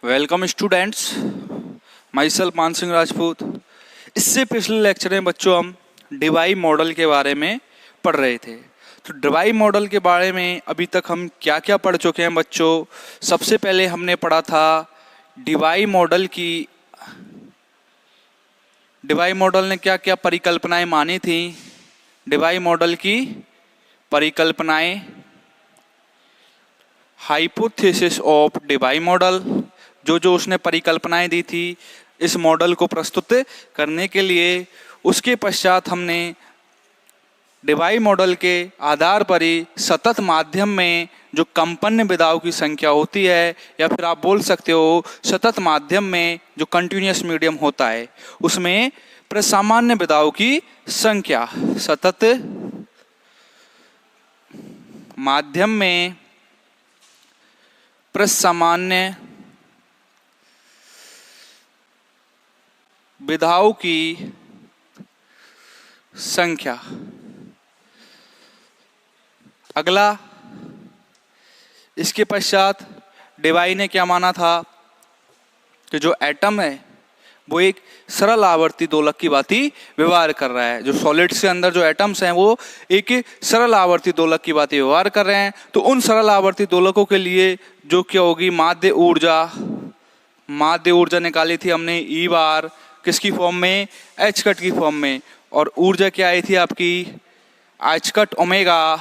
Welcome students, my self मान सिंह राजपूत। इससे पिछले लेक्चर में बच्चों हम डिवाई मॉडल के बारे में पढ़ रहे थे। तो डिवाई मॉडल के बारे में अभी तक हम क्या क्या पढ़ चुके हैं बच्चों। सबसे पहले हमने पढ़ा था डिवाई मॉडल ने क्या क्या परिकल्पनाएं मानी थी। डिवाई मॉडल की परिकल्पनाएं, हाइपोथेसिस ऑफ डिवाई मॉडल, जो उसने परिकल्पनाएं दी थी इस मॉडल को प्रस्तुत करने के लिए। उसके पश्चात हमने डिवाई मॉडल के आधार पर ही सतत माध्यम में जो कंपन विधाओं की संख्या होती है, या फिर आप बोल सकते हो सतत माध्यम में जो कंटिन्यूअस मीडियम होता है उसमें प्रसामान्य विधाओं की संख्या, सतत माध्यम में प्रसामान्य विधाओं की संख्या। अगला, इसके पश्चात डिवाई ने क्या माना था कि जो एटम है वो एक सरल आवर्ती दोलक की भांति व्यवहार कर रहा है। जो सॉलिड्स के अंदर जो एटम्स हैं वो एक सरल आवर्ती दोलक की भांति व्यवहार कर रहे हैं। तो उन सरल आवर्ती दोलकों के लिए जो क्या होगी, माध्य ऊर्जा निकाली थी हमने ई बार, किसकी फॉर्म में, एच कट की फॉर्म में। और ऊर्जा क्या आई थी आपकी, H cut omega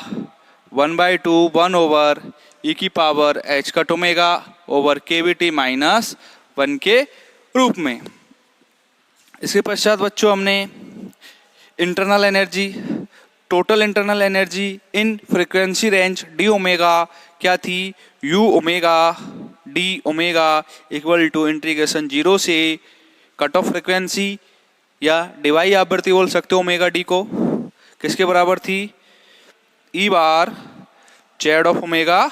1/2 1 over E की power H cut omega over KVT minus 1 के रूप में। इसके पश्चात बच्चों हमने internal energy, total internal energy in frequency range D omega क्या थी, U omega D omega equal to integration 0 से कट ऑफ फ्रीक्वेंसी या डिवाई आवृत्ति बोल सकते हो ओमेगा डी को, किसके बराबर थी, E bar Z of omega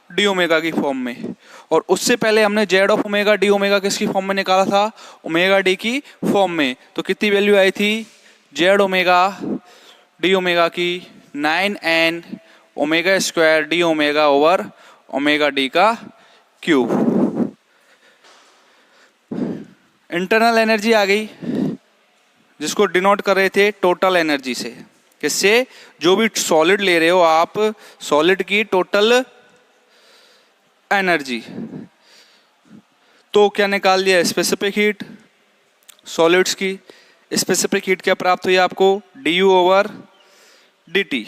D omega की फॉर्म में। और उससे पहले हमने Z of omega D omega किसकी फॉर्म में निकाला था, ओमेगा डी की फॉर्म में। तो कितनी वैल्यू आई थी, जेड ओमेगा डी ओमेगा की 9n omega square D omega over omega D का क्यूब। इंटरनल एनर्जी आ गई जिसको डिनोट कर रहे थे टोटल एनर्जी से। किससे, जो भी सॉलिड ले रहे हो आप, सॉलिड की टोटल एनर्जी। तो क्या निकाल दिया, स्पेसिफिक हीट, सॉलिड्स की स्पेसिफिक हीट क्या प्राप्त हुई आपको, du ओवर dt।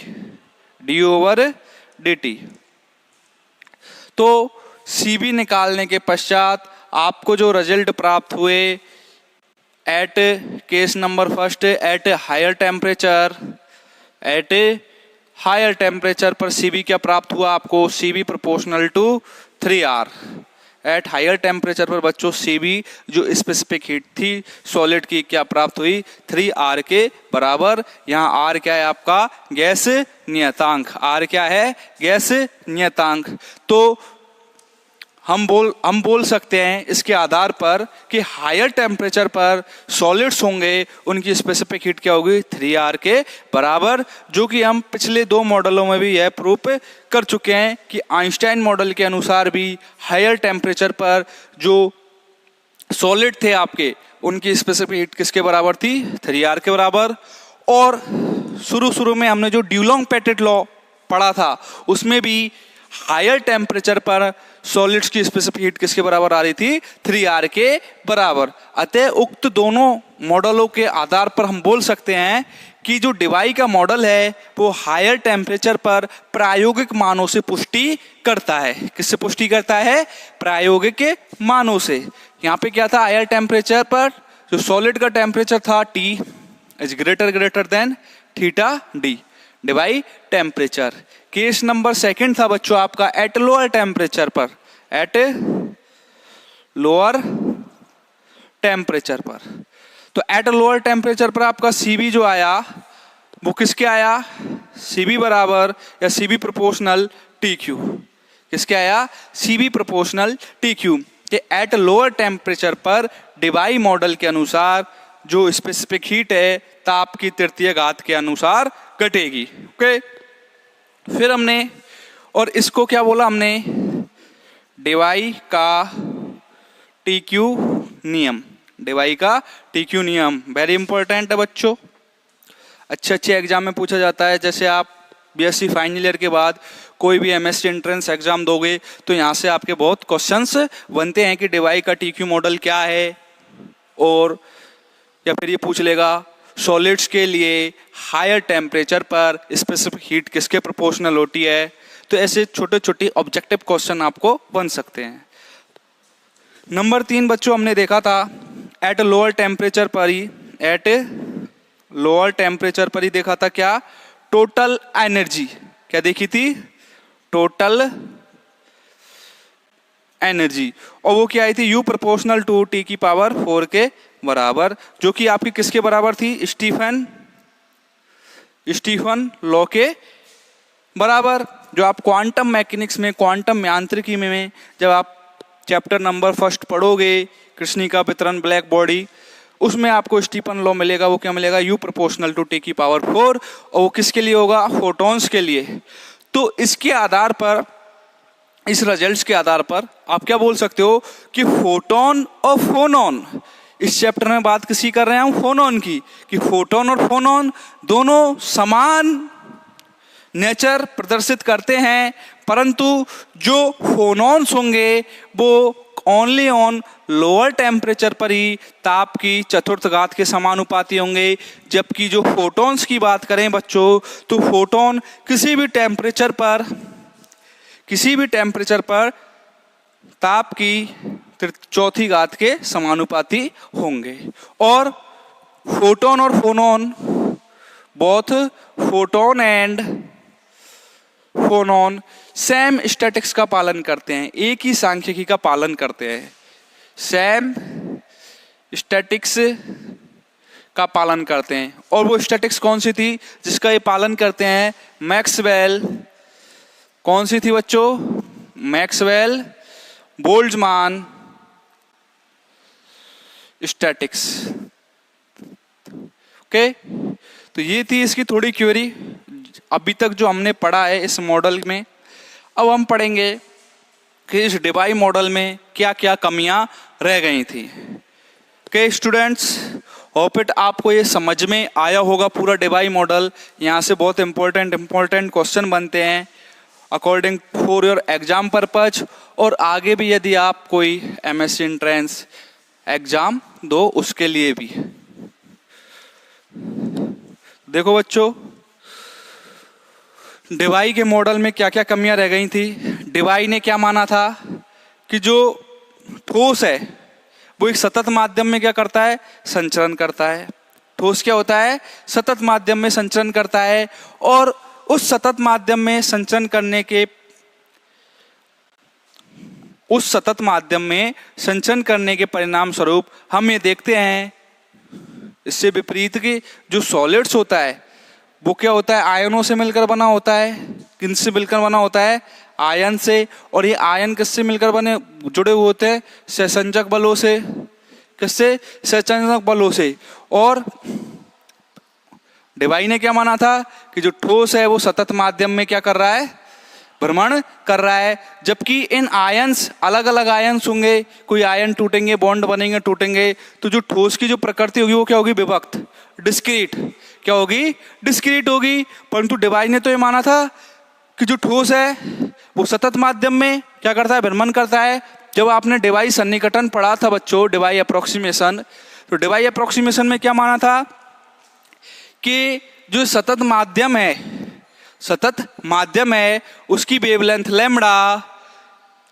तो Cv निकालने के पश्चात आपको जो रिजल्ट प्राप्त हुए at case number first, at higher temperature पर Cv क्या प्राप्त हुआ आपको, Cv proportional to 3R। At higher temperature पर बच्चों Cv जो स्पेसिफिक हीट थी सॉलिड की क्या प्राप्त हुई, 3R के बराबर। यहाँ R क्या है आपका, गैस नियतांक। R क्या है, गैस नियतांक। तो हम बोल सकते हैं इसके आधार पर कि हायर टेम्परेचर पर सॉलिड्स होंगे उनकी स्पेसिफिक हीट क्या होगी, 3R के बराबर। जो कि हम पिछले 2 मॉडलों में भी यह प्रूफ कर चुके हैं कि आइंस्टाइन मॉडल के अनुसार भी हायर टेम्परेचर पर जो सॉलिड थे आपके उनकी स्पेसिफिक हीट किसके बराबर थी, 3R के बराबर। और शुरू में हमने जो ड्यूलोंग पेटिट लॉ पढ़ा था उसमें भी हायर टेम्परेचर पर सॉलिड्स की स्पेसिफिक हीट किसके बराबर आ रही थी, 3R के बराबर। अतः उक्त दोनों मॉडलों के आधार पर हम बोल सकते हैं कि जो डिवाई का मॉडल है वो हायर टेम्परेचर पर प्रायोगिक मानों से पुष्टि करता है। किससे पुष्टि करता है, प्रायोगिक मानों से। यहाँ पे क्या था, हायर टेम्परेचर पर जो सॉलिड का टेम्परेचर था T is greater than theta D, Debye temperature. Case number second था बच्चों आपका एट लोअर टेम्परेचर पर, एट लोअर टेम्परेचर पर। तो एट लोअर टेम्परेचर पर आपका Cv जो आया वो किसके आया, Cv बराबर या Cv प्रोपोर्शनल TQ। किसके आया, Cv प्रोपोर्शनल TQ। कि एट लोअर टेम्परेचर पर डिवाई मॉडल के अनुसार जो स्पेसिफिक हीट है ताप की तृतीय घात के अनुसार घटेगी। ओके, फिर हमने, और इसको क्या बोला हमने, डिवाई का TQ नियम, डेबाई का TQ नियम वेरी इंपॉर्टेंट है बच्चों। अच्छे एग्जाम में पूछा जाता है। जैसे आप BSc फाइनल ईयर के बाद कोई भी MSc एंट्रेंस एग्जाम दोगे तो यहाँ से आपके बहुत क्वेश्चंस बनते हैं कि डेबाई का TQ मॉडल क्या है, और या फिर ये पूछ लेगा सॉलिड्स के लिए हायर टेम्परेचर पर स्पेसिफिक हीट किसके प्रोपोर्शनल होती है। तो ऐसे छोटे छोटे ऑब्जेक्टिव क्वेश्चन आपको बन सकते हैं। नंबर 3 बच्चों हमने देखा था एट लोअर टेम्परेचर पर ही, एट लोअर टेम्परेचर पर ही देखा था क्या, टोटल एनर्जी। क्या देखी थी, टोटल एनर्जी, और वो क्या आई थी, U प्रोपोर्शनल टू T की पावर 4 के बराबर, जो कि आपकी किसके बराबर थी, स्टीफन लॉ के बराबर। जो आप क्वांटम मैकेनिक्स में, क्वांटम यांत्रिकी में जब आप चैप्टर नंबर 1 पढ़ोगे कृष्णिका वितरण ब्लैक बॉडी, उसमें आपको स्टीफन लॉ मिलेगा। वो क्या मिलेगा, U प्रोपोर्शनल टू T की पावर 4, और वो किसके लिए होगा, फोटॉन्स के लिए। तो इसके आधार पर, इस रिजल्ट्स के आधार पर आप क्या बोल सकते हो कि फोटोन और फोनॉन, इस चैप्टर में बात किसी कर रहे हैं हम, फोनॉन की, कि फोटोन और फोनॉन दोनों समान नेचर प्रदर्शित करते हैं, परंतु जो फोनॉन्स होंगे वो ओनली ऑन लोअर टेम्परेचर पर ही ताप की चतुर्थ घात के समानुपाती होंगे। जबकि जो फोटॉन्स की बात करें बच्चों, तो फोटोन किसी भी टेम्परेचर पर ताप की चौथी घात के समानुपाती होंगे। और फोटोन और phonon, both photon and phonon same statistics का पालन करते हैं, एक ही सांख्यिकी का पालन करते हैं, सेम स्टैटिक्स का पालन करते हैं। और वो स्टैटिक्स कौन सी थी जिसका ये पालन करते हैं, मैक्सवेल, कौन सी थी बच्चों, मैक्सवेल बोल्ट्जमान स्टैटिक्स। ओके, तो ये थी इसकी थोड़ी क्वेरी अभी तक जो हमने पढ़ा है इस मॉडल में। अब हम पढ़ेंगे कि इस डेबाई मॉडल में क्या क्या कमियां रह गई थी। ओके स्टूडेंट्स, होप इट आपको ये समझ में आया होगा पूरा डेबाई मॉडल। यहाँ से बहुत इंपॉर्टेंट क्वेश्चन बनते हैं according for your exam purpose, और आगे भी यदि आप कोई MSc एंट्रेंस एग्जाम दो उसके लिए भी। देखो बच्चों, डेबाई के मॉडल में क्या क्या कमियां रह गई थी। डेबाई ने क्या माना था कि जो ठोस है वो एक सतत माध्यम में क्या करता है, संचरण करता है। ठोस क्या होता है, सतत माध्यम में संचरण करता है, और उस सतत माध्यम में संचरण करने के परिणाम स्वरूप हम ये देखते हैं, इससे विपरीत कि जो सॉलिड्स होता है वो क्या होता है, आयनों से मिलकर बना होता है। किनसे मिलकर बना होता है, आयन से। और ये आयन किससे मिलकर जुड़े हुए होते हैं, सहसंजक बलों से। किससे, सहसंजक बलों से। और डेबाई ने क्या माना था कि जो ठोस है वो सतत माध्यम में क्या कर रहा है, भ्रमण कर रहा है। जबकि इन आयन्स, अलग अलग आयन्स होंगे, कोई आयन टूटेंगे, बॉन्ड बनेंगे, टूटेंगे, तो जो ठोस की जो प्रकृति होगी वो क्या होगी, विभक्त, डिस्क्रीट। क्या होगी, डिस्क्रीट होगी। परंतु डेबाई ने तो ये माना था कि जो ठोस है वो सतत माध्यम में क्या करता है, भ्रमण करता है। जब आपने डेबाई सन्निकटन पढ़ा था बच्चों, डेबाई अप्रोक्सीमेशन, तो डेबाई अप्रोक्सीमेशन में क्या माना था कि जो सतत माध्यम है उसकी वेवलेंथ लैम्डा,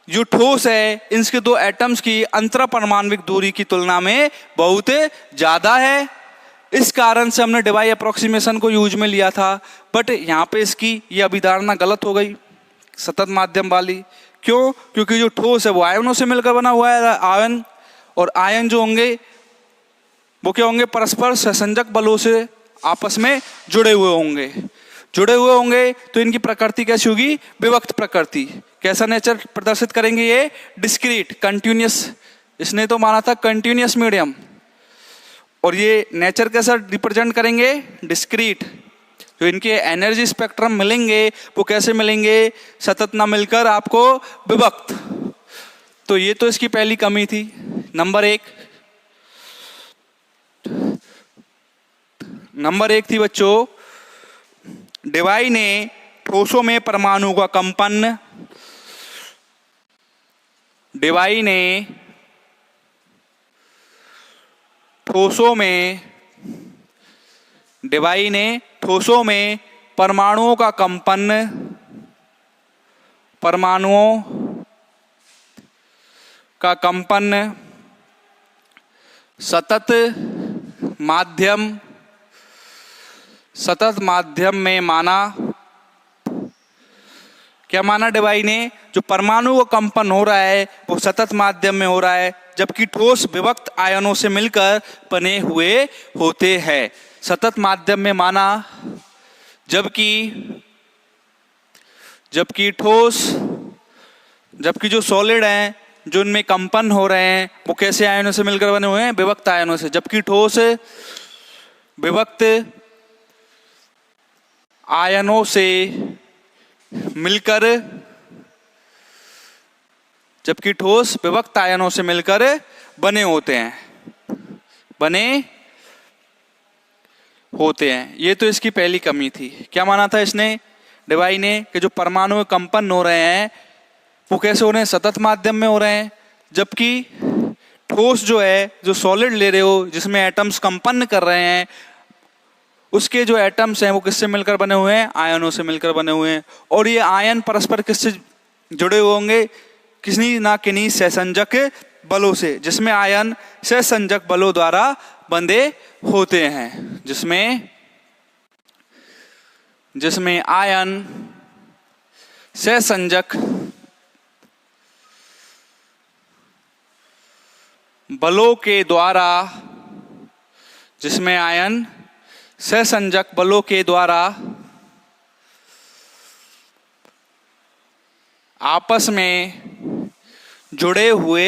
जो ठोस है इनके दो एटम्स की अंतर परमाणविक दूरी की तुलना में बहुत ज्यादा है। इस कारण से हमने डेबाई अप्रोक्सीमेशन को यूज में लिया था। बट यहाँ पे इसकी ये अभिधारणा गलत हो गई, सतत माध्यम वाली। क्यों, क्योंकि जो ठोस है वो आयनों से मिलकर बना हुआ है, आयन, और आयन जो होंगे वो क्या होंगे, परस्पर सहसंजक बलों से आपस में जुड़े हुए होंगे। तो इनकी प्रकृति कैसी होगी, विभक्त प्रकृति। कैसा नेचर प्रदर्शित करेंगे ये, डिस्क्रीट, कंटिन्यूअस। इसने तो माना था कंटिन्यूअस मीडियम, और ये नेचर कैसा रिप्रेजेंट करेंगे, डिस्क्रीट। जो इनके एनर्जी स्पेक्ट्रम मिलेंगे वो कैसे मिलेंगे, सतत ना मिलकर आपको विभक्त। तो ये तो इसकी पहली कमी थी नंबर एक थी बच्चों, डिवाई ने ठोसों में परमाणु का कंपन, डिवाई ने ठोसों में परमाणुओं का कंपन, सतत माध्यम में माना। क्या माना डिवाई ने? जो परमाणु का कंपन हो रहा है वो सतत माध्यम में हो रहा है, जबकि ठोस विभक्त आयनों से मिलकर बने हुए होते हैं। सतत माध्यम में माना, जबकि जो सॉलिड हैं, जो इनमें कंपन हो रहे हैं, वो कैसे आयनों से मिलकर बने हुए हैं? विभक्त आयनों से। जबकि ठोस विभक्त आयनों से मिलकर बने होते हैं। ये तो इसकी पहली कमी थी। क्या माना था इसने, डिवाई ने, कि जो परमाणु कंपन हो रहे हैं वो कैसे हो रहे हैं? सतत माध्यम में हो रहे हैं। जबकि ठोस जो है, जो सॉलिड ले रहे हो, जिसमें एटम्स कंपन कर रहे हैं, उसके जो एटम्स हैं वो किससे मिलकर बने हुए हैं? आयनों से मिलकर बने हुए हैं। और ये आयन परस्पर किससे जुड़े हुए होंगे? किसी ना किन्हीं सहसंजक बलों से, जिसमें आयन सहसंजक बलों द्वारा बंधे होते हैं। जिसमें आयन सहसंजक बलों के द्वारा आपस में जुड़े हुए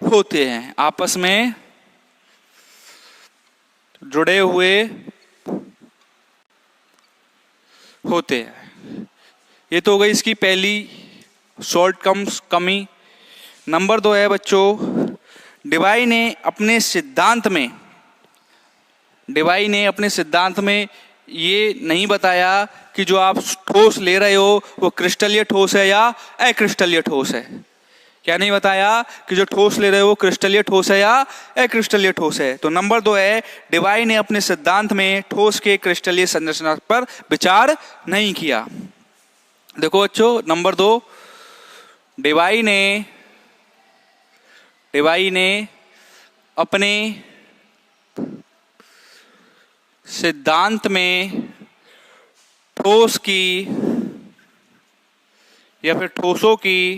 होते हैं। ये तो हो गई इसकी पहली शॉर्ट कमी। नंबर 2 है बच्चों, डिवाई ने अपने सिद्धांत में ये नहीं बताया कि जो आप ठोस ले रहे हो वो क्रिस्टलीय ठोस है या अक्रिस्टलीय ठोस है। क्या नहीं बताया कि जो ठोस ले रहे हो वो क्रिस्टलीय ठोस है या अक्रिस्टलीय ठोस है। तो नंबर 2 है, डिवाई ने अपने सिद्धांत में ठोस के क्रिस्टलीय संरचना पर विचार नहीं किया। देखो बच्चों, नंबर 2, डिवाई ने अपने सिद्धांत में ठोस की या फिर ठोसों की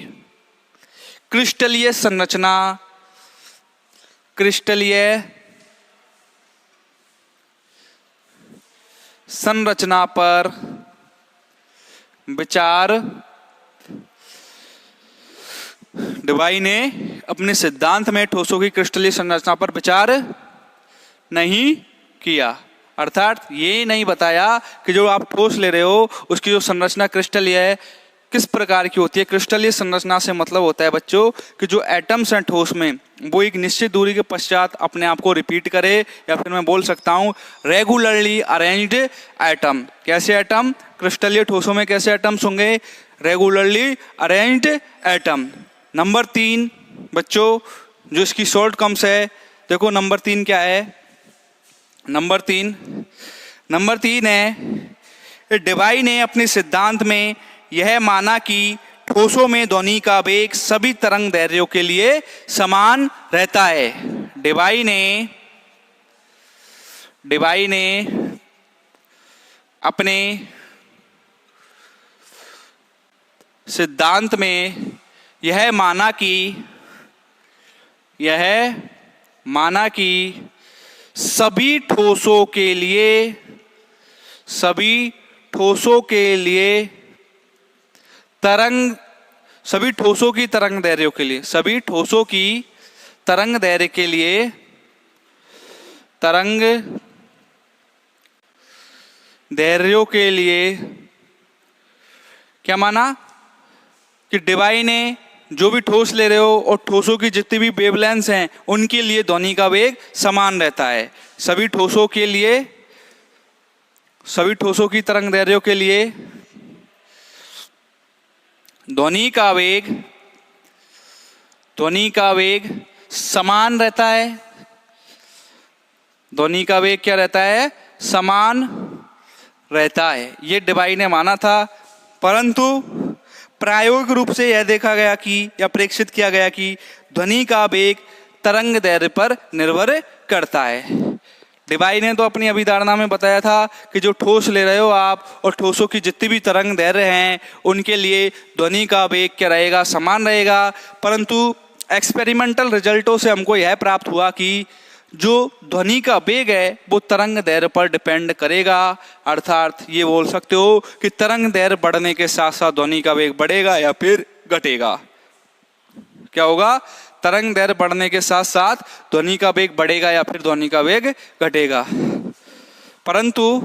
क्रिस्टलीय संरचना पर विचार, डिवाई ने अपने सिद्धांत में ठोसों की क्रिस्टलीय संरचना पर विचार नहीं किया। अर्थात ये नहीं बताया कि जो आप ठोस ले रहे हो उसकी जो संरचना क्रिस्टलीय है किस प्रकार की होती है। क्रिस्टलीय संरचना से मतलब होता है बच्चों कि जो एटम्स हैं ठोस में वो एक निश्चित दूरी के पश्चात अपने आप को रिपीट करे, या फिर मैं बोल सकता हूँ रेगुलरली अरेंज्ड एटम। कैसे एटम? क्रिस्टलीय ठोसों में कैसे एटम्स होंगे? Regularly arranged atom. नंबर 3 बच्चों, जो इसकी शॉर्ट कम्स है, देखो नंबर 3 क्या है? नंबर तीन है, डिवाई ने अपने सिद्धांत में यह माना कि ठोसों में ध्वनि का वेग सभी तरंग दैर्घ्यों के लिए समान रहता है। डिवाई ने अपने सिद्धांत में यह माना कि सभी ठोसों की तरंग दैर्घ्यों के लिए क्या माना? कि डिवाई ने जो भी ठोस ले रहे हो और ठोसों की जितनी भी वेवलेंथ हैं उनके लिए ध्वनि का वेग समान रहता है। सभी ठोसों के लिए, सभी ठोसों की तरंग दैर्ध्यों के लिए ध्वनि का वेग समान रहता है। ध्वनि का वेग क्या रहता है? समान रहता है। ये डिवाई ने माना था, परंतु प्रायोगिक रूप से यह देखा गया कि या प्रेक्षित किया गया कि ध्वनि का वेग तरंग दैर्ध्य पर निर्भर करता है। डिवाई ने तो अपनी अभिधारणा में बताया था कि जो ठोस ले रहे हो आप और ठोसों की जितनी भी तरंग दैर्ध्य हैं उनके लिए ध्वनि का वेग क्या रहेगा? समान रहेगा। परंतु एक्सपेरिमेंटल रिजल्टों से हमको यह प्राप्त हुआ कि जो ध्वनि का वेग है वो तरंग दैर्ध्य पर डिपेंड करेगा। अर्थात ये बोल सकते हो कि तरंग दैर्ध्य बढ़ने के साथ साथ ध्वनि का वेग बढ़ेगा या फिर घटेगा। क्या होगा? तरंग दैर्ध्य बढ़ने के साथ साथ ध्वनि का वेग बढ़ेगा या फिर ध्वनि का वेग घटेगा। परंतु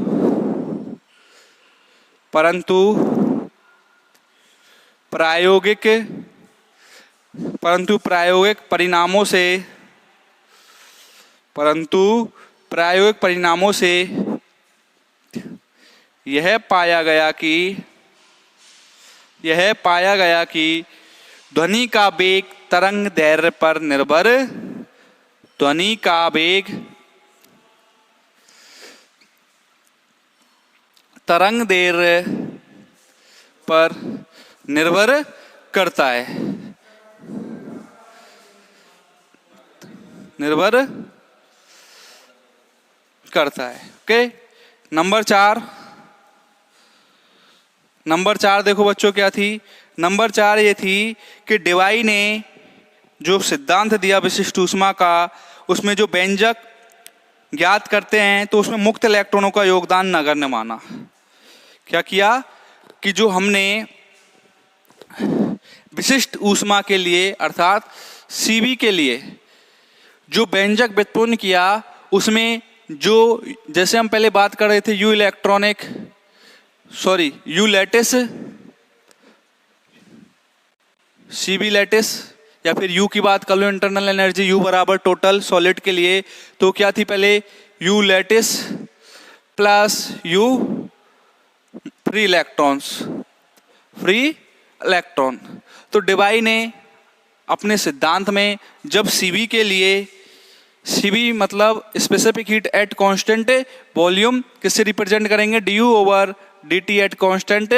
प्रायोगिक परिणामों से यह पाया गया कि ध्वनि का वेग तरंग दैर्ध्य पर निर्भर करता है। ओके। नंबर 4 देखो बच्चों क्या थी? नंबर 4 ये थी कि डिवाई ने जो सिद्धांत दिया विशिष्ट ऊष्मा का, उसमें जो व्यंजक ज्ञात करते हैं तो उसमें मुक्त इलेक्ट्रॉनों का योगदान नगण्य माना। क्या किया कि जो हमने विशिष्ट ऊष्मा के लिए अर्थात सीबी के लिए जो व्यंजक व्युत्पन्न किया उसमें जो, जैसे हम पहले बात कर रहे थे यू लैटिस सीबी लैटिस, या फिर यू की बात कर लो इंटरनल एनर्जी यू बराबर टोटल सॉलिड के लिए, तो क्या थी पहले you lattice plus you free electron. तो डिवाई ने अपने सिद्धांत में जब सीबी के लिए, सीबी मतलब specific heat at constant volume, किससे रिप्रेजेंट करेंगे? du over dt at constant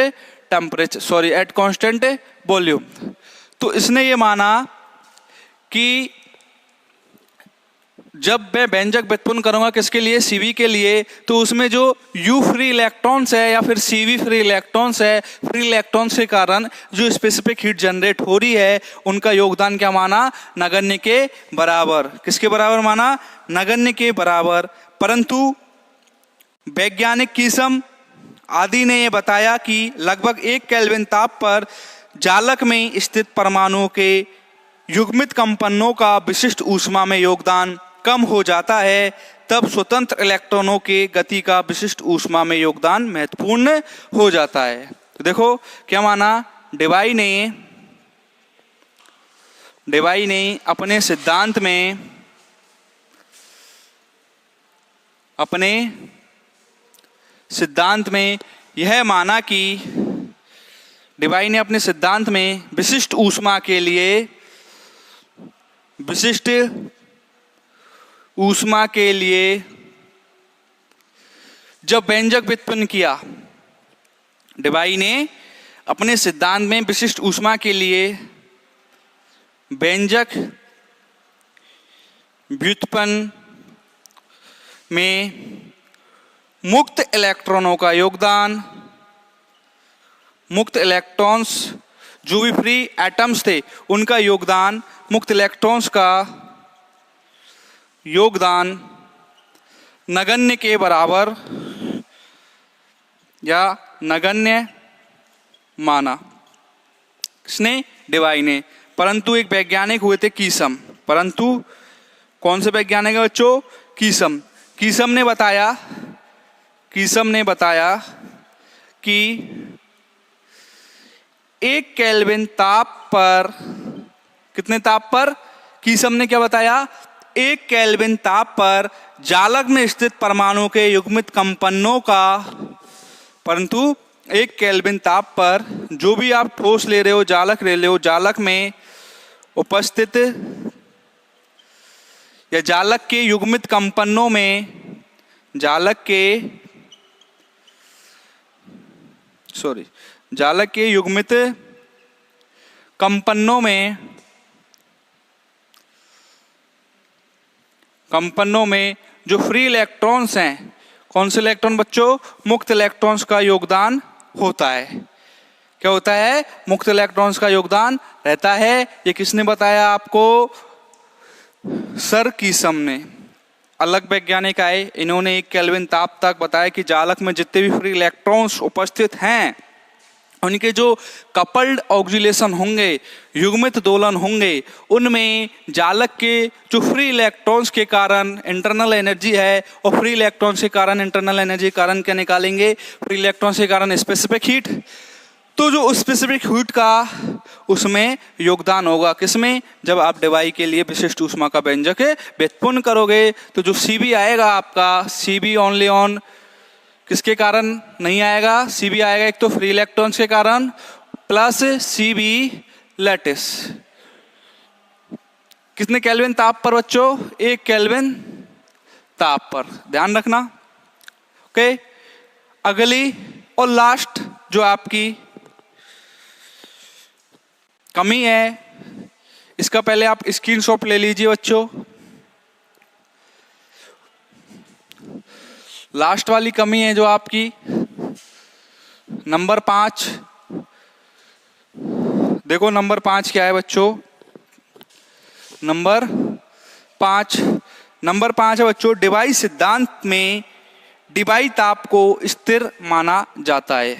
temperature, at constant volume. तो इसने ये माना कि जब मैं व्यंजक व्युत्पन्न करूंगा किसके लिए? सीवी के लिए, तो उसमें जो यू फ्री इलेक्ट्रॉन्स है या फिर सीवी फ्री इलेक्ट्रॉन्स है, फ्री इलेक्ट्रॉन्स के कारण जो स्पेसिफिक हीट जनरेट हो रही है उनका योगदान क्या माना? नगण्य के बराबर। किसके बराबर माना? नगण्य के बराबर। परंतु वैज्ञानिक कीसम आदि ने यह बताया कि लगभग 1 केल्विन ताप पर जालक में स्थित परमाणुओं के युग्मित कंपनों का विशिष्ट ऊष्मा में योगदान कम हो जाता है, तब स्वतंत्र इलेक्ट्रॉनों के गति का विशिष्ट ऊष्मा में योगदान महत्वपूर्ण हो जाता है। तो देखो क्या माना डिवाई ने अपने सिद्धांत में यह माना कि डिवाई ने अपने सिद्धांत में विशिष्ट ऊष्मा के लिए जब व्यंजक व्युत्पन्न किया, डिवाई ने अपने सिद्धांत में विशिष्ट ऊष्मा के लिए व्यंजक व्युत्पन्न में मुक्त इलेक्ट्रॉनों का योगदान, मुक्त इलेक्ट्रॉन्स जो भी फ्री एटम्स थे उनका योगदान, मुक्त इलेक्ट्रॉन्स का योगदान नगण्य के बराबर या नगण्य माना। किसने? डिवाई ने। परंतु एक वैज्ञानिक हुए थे कीसम। परंतु कौन से वैज्ञानिक है बच्चों? कीसम। कीसम ने बताया कि 1 केल्विन ताप पर कितने ताप पर? कीसम ने क्या बताया? 1 केल्विन ताप पर जालक में स्थित परमाणु के युग्मित कंपनों का, परंतु 1 केल्विन ताप पर जो भी आप ठोस ले रहे हो, जालक ले रहे हो, जालक में उपस्थित या जालक के युग्मित कंपनों में, जालक के युग्मित कंपनों में जो फ्री इलेक्ट्रॉन्स हैं, कौन से इलेक्ट्रॉन बच्चों? मुक्त इलेक्ट्रॉन्स का योगदान होता है। क्या होता है? मुक्त इलेक्ट्रॉन्स का योगदान रहता है। ये किसने बताया आपको? सर कीसम ने। अलग वैज्ञानिक आए, इन्होंने 1 केल्विन ताप तक बताया कि जालक में जितने भी फ्री इलेक्ट्रॉन्स उपस्थित हैं उनके जो कपल्ड ऑक्सीलेशन होंगे, युग्मित दोलन होंगे, उनमें जालक के जो फ्री इलेक्ट्रॉन्स के कारण इंटरनल एनर्जी है, और फ्री इलेक्ट्रॉन्स के कारण इंटरनल एनर्जी के कारण क्या निकालेंगे? फ्री इलेक्ट्रॉन्स के कारण स्पेसिफिक हीट। तो जो स्पेसिफिक हीट का उसमें योगदान होगा, किसमें? जब आप डिवाई के लिए विशिष्ट ऊष्मा का व्यंजक व्युत्पन्न करोगे तो जो Cb आएगा आपका, Cb ओनली ऑन किसके कारण नहीं आएगा? Cb आएगा एक तो फ्री इलेक्ट्रॉन्स के कारण प्लस Cb लैटिस। कितने केल्विन ताप पर बच्चों? 1 केल्विन ताप पर, ध्यान रखना। ओके, अगली और लास्ट जो आपकी कमी है, इसका पहले आप स्क्रीनशॉट ले लीजिए बच्चों। लास्ट वाली कमी है जो आपकी नंबर 5। देखो नंबर 5 क्या है बच्चों? नंबर 5 है बच्चों, डिवाई सिद्धांत में डिवाई ताप को स्थिर माना जाता है।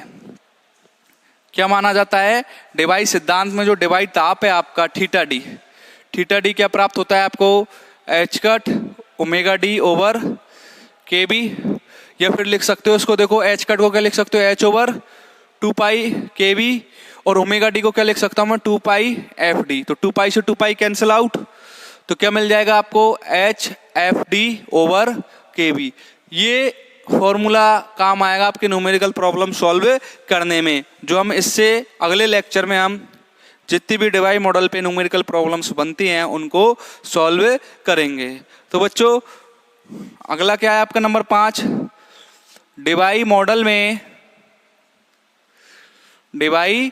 क्या माना जाता है? डिवाई सिद्धांत में जो डिवाई ताप है आपका थीटा डी क्या प्राप्त होता है आपको? h cut omega D over के बी, या फिर लिख सकते हो इसको, देखो h कट को क्या लिख सकते हो? h ओवर 2 पाई के बी, और ओमेगा डी को क्या लिख सकता हूं मैं? 2 पाई एफ डी। तो 2 पाई से 2 पाई कैंसिल आउट, तो क्या मिल जाएगा आपको? h एफ डी ओवर के बी। ये फॉर्मूला काम आएगा आपके न्यूमेरिकल प्रॉब्लम सॉल्व करने में, जो हम इससे अगले लेक्चर में हम जितनी भी डिवाई मॉडल पे न्यूमेरिकल प्रॉब्लम्स बनती हैं उनको सॉल्व करेंगे। तो बच्चों अगला क्या है आपका? नंबर 5, डिवाई मॉडल में डिवाई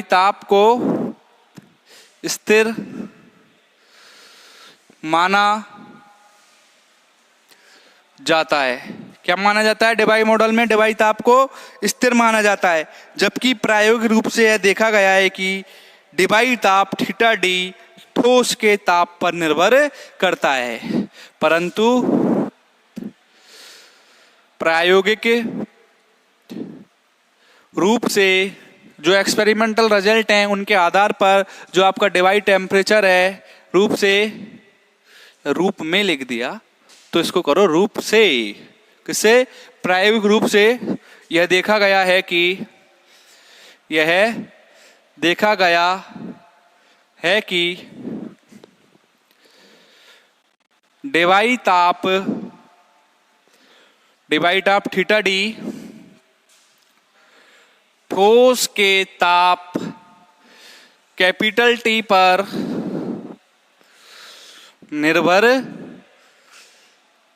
ताप को स्थिर माना जाता है। क्या माना जाता है? डिवाई मॉडल में डिवाई ताप को स्थिर माना जाता है, जबकि प्रायोगिक रूप से यह देखा गया है कि डिवाई ताप थीटा डी ठोस के ताप पर निर्भर करता है। परंतु प्रायोगिक रूप से जो एक्सपेरिमेंटल रिजल्ट हैं उनके आधार पर जो आपका डिवाई टेम्परेचर है, रूप में लिख दिया, तो इसको करो रूप से। किससे? प्रायोगिक रूप से यह देखा गया है कि डिवाई ताप थीटा डी ठोस के ताप कैपिटल टी पर निर्भर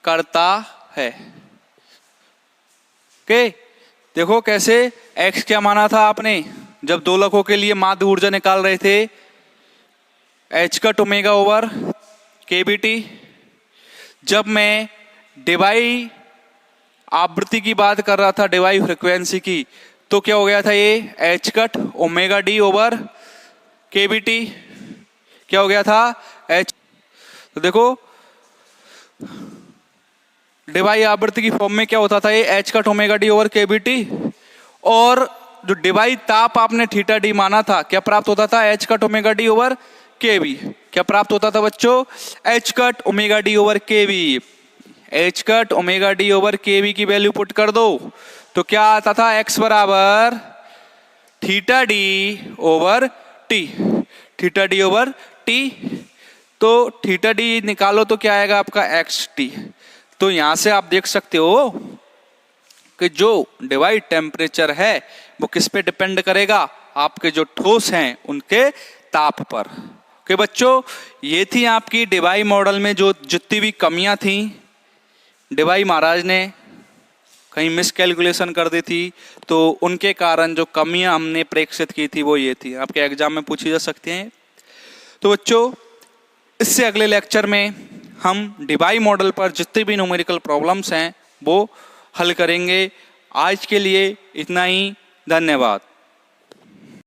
करता है। ओके, देखो कैसे x क्या माना था आपने जब दोलकों के लिए माध्य ऊर्जा निकाल रहे थे? h cut omega over kBT। जब मैं डिवाई आवृत्ति की बात कर रहा था, डिवाई फ्रीक्वेंसी की, तो क्या हो गया था? ये h cut omega D over kBT क्या हो गया था? h। तो देखो डिवाई आवृत्ति की फॉर्म में क्या होता था? ये h cut omega D over kBT, और जो डिवाई ताप आपने थीटा डी माना था, क्या प्राप्त होता था? h cut omega D over kB। क्या प्राप्त होता था बच्चों? h cut omega D over kB। h cut omega D over kB की वैल्यू पुट कर दो तो क्या आता था x बराबर theta D over T, theta D over T. तो थीटा डी निकालो तो क्या आएगा आपका एक्स टी। तो यहां से आप देख सकते हो कि जो डिवाइड टेम्परेचर है वो किस पे डिपेंड करेगा, आपके जो ठोस हैं उनके ताप पर। ओके बच्चों, ये थी आपकी डिवाई मॉडल में जो जितनी भी कमियां थी, डिवाई महाराज ने कहीं मिसकैलकुलेशन कर दी थी, तो उनके कारण जो कमियां हमने प्रेक्षित की थी वो ये थी, आपके एग्जाम में पूछी जा सकती हैं। तो बच्चों, इससे अगले लेक्चर में हम डिवाई मॉडल पर जितने भी न्यूमेरिकल प्रॉब्लम्स हैं वो हल करेंगे। आज के लिए इतना ही, धन्यवाद।